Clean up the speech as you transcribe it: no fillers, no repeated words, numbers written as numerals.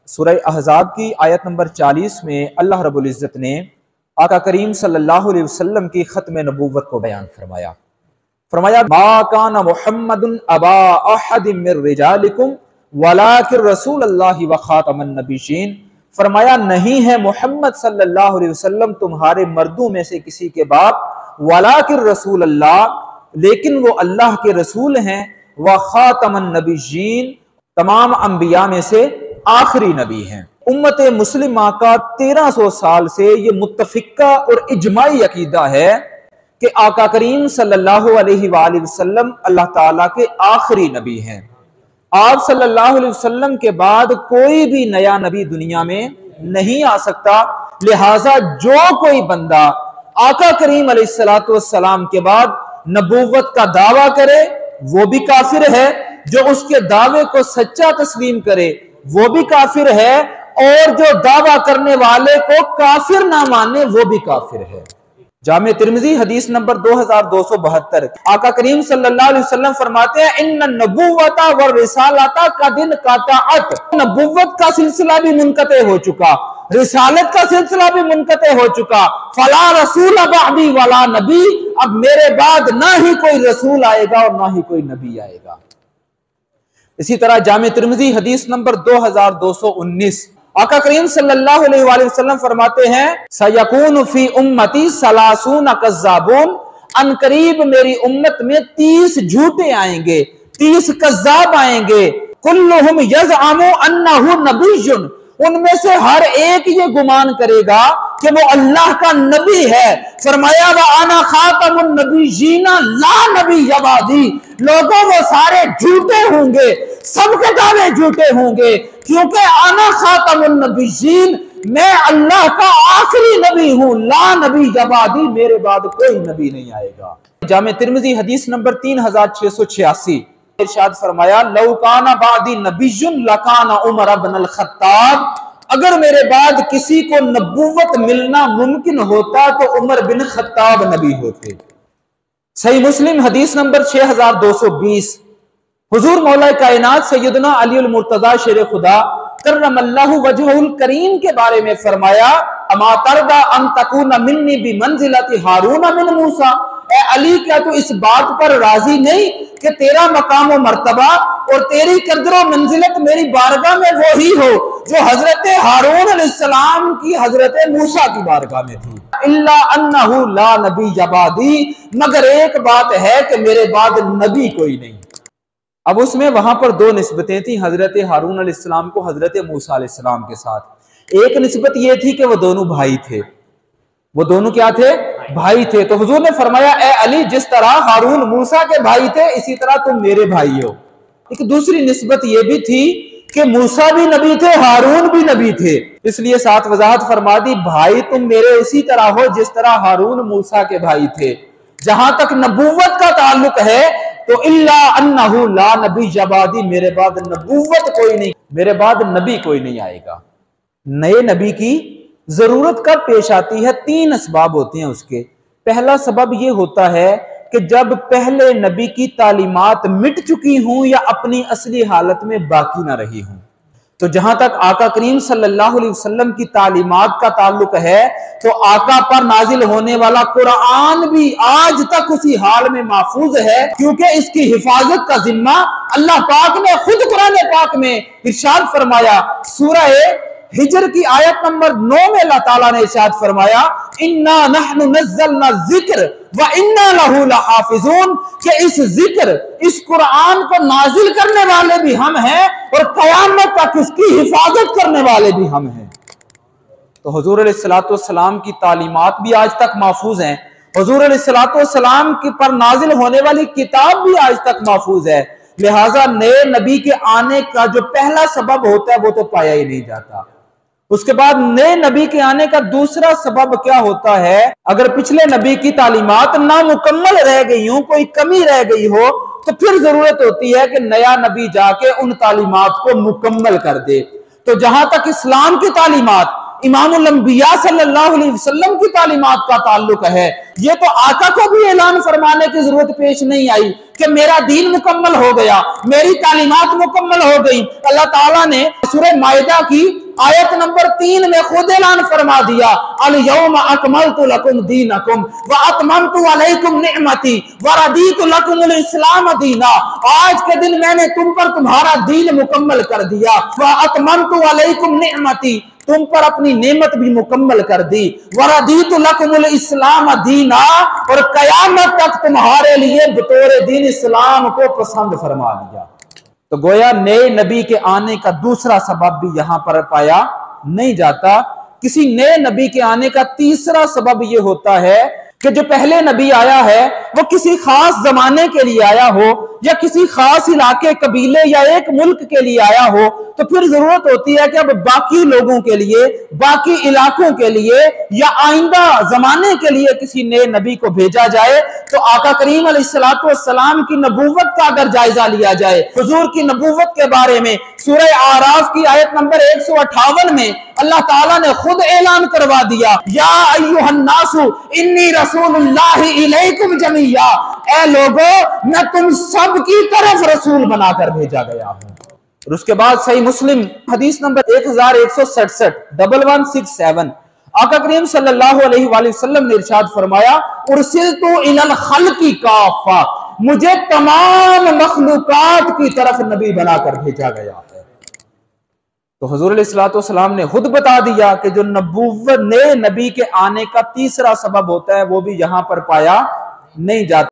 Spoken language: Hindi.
सूरह अहज़ाब की आयत नंबर 40 में अल्लाह रब्बुल इज़्ज़त ने आका करीम सल्लल्लाहु अलैहि वसल्लम की ख़त्म नबूवत को बयान फरमाया मा काना मुहम्मदुन अबा अहदिम मिर रिजालिकुम वलाकिन रसूलुल्लाहि व खातमन नबिय्यीन। फरमाया नहीं है मोहम्मद सल्लल्लाहु अलैहि वसल्लम तुम्हारे मर्दों में से किसी के बाप, वलाकिन रसूलुल्लाह लेकिन वो अल्लाह के रसूल हैं, व खातमन नबिय्यीन तमाम अंबिया में से आखिरी नबी हैं। उम्मत मुस्लिमा का 1300 साल से ये मुत्तफिका और इजमाई अकीदा है कि आका करीम सल्लल्लाहु अलैहि वसल्लम अल्लाह ताला के आखिरी नबी हैं। आप सल्लल्लाहु अलैहि वसल्लम के बाद कोई भी नया नबी दुनिया में नहीं आ सकता। लिहाजा जो कोई बंदा आका करीम अलैहिस्सलातु वस्सलाम के बाद नबूवत का दावा करे वो भी काफिर है, जो उसके दावे को सच्चा तस्लीम करे वो भी काफिर है, और जो दावा करने वाले को काफिर ना माने वो भी काफिर है। जामे तिर्मिज़ी हदीस नंबर 2272 आका करीम सल्लल्लाहु अलैहि वसल्लम फरमाते हैं इन्न नबुव्वता व रिसालता का दिन काताअत। नबुव्वत का सिलसिला भी मुनक़ते हो चुका, रिसालत का सिलसिला भी मुनक़ते हो चुका। फला रसूल बअदी वला नबी, अब मेरे बाद ना ही कोई रसूल आएगा और ना ही कोई नबी आएगा। इसी तरह जामे तिर्मिज़ी हदीस नंबर 2219 आका करीम सल्लल्लाहु अलैहि वसल्लम फरमाते हैं सयकून फी उम्मती सलासून कज़्ज़ाबून, अनकरीब मेरी उम्मत में 30 झूठे आएंगे, 30 कज़्ज़ाब आएंगे। कुल्लुहुम यज़अमु अन्नहु नबिय्युन, उनमें से हर एक ये गुमान करेगा कि वो अल्लाह का नबी है। फरमाया व अना खातमुन नबिय्यीना ला नबी यबादी, लोगों वो सारे झूठे होंगे, सबके दावे झूठे होंगे, क्योंकि अना खातमुन नबिय्यीन, मैं अल्लाह का आखिरी नबी हूं, ला नबी यबादी, मेरे बाद कोई नबी नहीं आएगा। जामे तिर्मिज़ी हदीस नंबर 3686 इरशाद फरमाया लौ काना बादी नबिय्युन लकाना उमर इब्न अल-खत्ताब, अगर मेरे बाद किसी को नबूवत मिलना मुमकिन होता तो उमर बिन खत्ताब नबी होते। सही मुस्लिम हदीस नंबर 6220 हुजूर मौला कायनात सैयदना अली अल मुर्तजा शेर खुदा करमल्लाहु वजहुल करीम के बारे में फरमाया अमा तरदा अन तकूना मिन्नी बि मंजिलति हारून मिन मूसा, ए अली क्या तू इस बात पर राजी नहीं कि तेरा मकाम व मर्तबा और तेरी कदर व मंजिलत मेरी बारगाह में वो ही हो जो हजरत हारून अलैहिस्सलाम की हजरत मूसा की बारगाह में थी। इल्ला अन्नहु ला नबी यबादी, मगर एक बात है कि मेरे बाद नबी कोई नहीं। अब उसमें वहां पर दो निस्बतें थी हजरत हारून अलैहिस्सलाम को हजरत मूसा अलैहिस्सलाम के साथ। एक निस्बत ये थी कि वो दोनों भाई थे, वो दोनों क्या थे? भाई थे। तो हुजूर ने फरमाया ए अली, जिस तरह हारून मूसा के भाई थे इसी तरह तुम मेरे भाई हो। एक दूसरी निस्बत ये भी थी कि मूसा भी नबी थे, हारून भी नबी थे, इसलिए साथ वजाहत फरमा दी भाई तुम मेरे उसी तरह हो जिस तरह हारून मूसा के भाई थे। जहां तक नबूवत का ताल्लुक है तो इल्ला अन्नहु ला नबी यबादी, मेरे बाद नबूवत कोई नहीं, मेरे बाद नबी कोई नहीं आएगा। नए नबी की जरूरत कब पेश आती है? 3 असबाब होते हैं उसके। पहला सबब यह होता है कि जब पहले नबी की तालीमात मिट चुकी हूं या अपनी असली हालत में बाकी ना रही हूं। तो जहां तक आका करीम सल्लल्लाहु अलैहि वसल्लम की तालीमात का ताल्लुक है तो आका पर नाजिल होने वाला कुरान भी आज तक उसी हाल में महफूज है, क्योंकि इसकी हिफाजत का जिम्मा अल्लाह पाक ने खुद कुरान पाक में इरशाद फरमाया। सूरह हिजर की आयत नंबर 9 में अल्लाह ताला ने इरशाद फरमाया इन्ना नहनु नज़्ज़लना ज़िक्र व इन्ना लहू लहाफ़िज़ून, कि इस जिक्र इस कुरान को नाजिल करने वाले भी हम हैं और क़यामत तक इसकी हिफाजत करने वाले भी हम हैं। तो हुजूर अलैहिस्सलातु वस्सलाम की तालीमात भी आज तक महफूज हैं, हुजूर अलैहिस्सलातु वस्सलाम की पर नाजिल होने वाली किताब भी आज तक महफूज है। लिहाजा नए नबी के आने का जो पहला सबब होता है वो तो पाया ही नहीं जाता। उसके बाद नए नबी के आने का दूसरा सबब क्या होता है? अगर पिछले नबी की तालीमात नामुकम्मल रह गई हो, कोई कमी रह गई हो, तो फिर जरूरत होती है कि नया नबी जाके उन तालीमात को मुकम्मल कर दे। तो जहां तक इस्लाम की तालीमात इमामुल अंबिया सल्लल्लाहु अलैहि वसल्लम की तालीमात का ताल्लुक है। ये तो आका को भी ऐलान फरमाने की जरूरत पेश नहीं आई कि मेरा दीन मुकम्मल हो गया, मेरी तालीमात मुकम्मल हो गई। अल्लाह ताला ने सूरह माइदा की आयत नंबर 3 में खुद ऐलान फरमा दिया, अल यौमा अकमलतु लकुम दीनकुम व अतममतु अलैकुम निअमती व रदीतु लकुमुल इस्लाम दीना। आज के दिन मैंने तुम पर तुम्हारा दीन मुकम्मल कर दिया। व अतममतु अलैकुम निअमती, तुम पर अपनी नेमत भी मुकम्मल कर दी। वरदीतु लकुमुल इस्लाम दीना, और कयामत तक तुम्हारे लिए बतौर दीन इस्लाम को पसंद फरमा लिया। तो गोया नए नबी के आने का दूसरा सबब भी यहां पर पाया नहीं जाता। किसी नए नबी के आने का तीसरा सबब यह होता है कि जो पहले नबी आया है वो किसी खास जमाने के लिए आया हो, या किसी खास इलाके, कबीले या एक मुल्क के लिए आया हो, तो फिर जरूरत होती है कि अब बाकी लोगों के लिए, बाकी इलाकों के लिए या आइंदा जमाने के लिए किसी नए नबी को भेजा जाए। तो आका करीम अलैहिस्सलातु वस्सलाम की नबूवत का अगर जायजा लिया जाए, हुजूर की नबूवत के बारे में सूरह आराफ की आयत नंबर 158 में अल्लाह ताला ने खुद ऐलान करवा दिया, या अय्युहन्नासु इन्नी रसूलुल्लाहि इलैकुम जमीया, ऐ लोगों मैं तुम सब की तरफ रसूल बनाकर भेजा गया हूं। और उसके बाद सही मुस्लिम हदीस नंबर 1167 1167 आका करीम सल्लल्लाहु अलैहि वसल्लम ने इरशाद फरमाया, उरसिलतु इलल खल्क़ि काफ़ा, मुझे तमाम मखलूकात की तरफ नबी बनाकर भेजा गया है। तो हुजूर अलैहिस्सलातु वस्सलाम ने खुद बता दिया कि जो नबूवत नए नबी के आने का तीसरा सबब होता है वो भी यहां पर पाया नहीं जाता।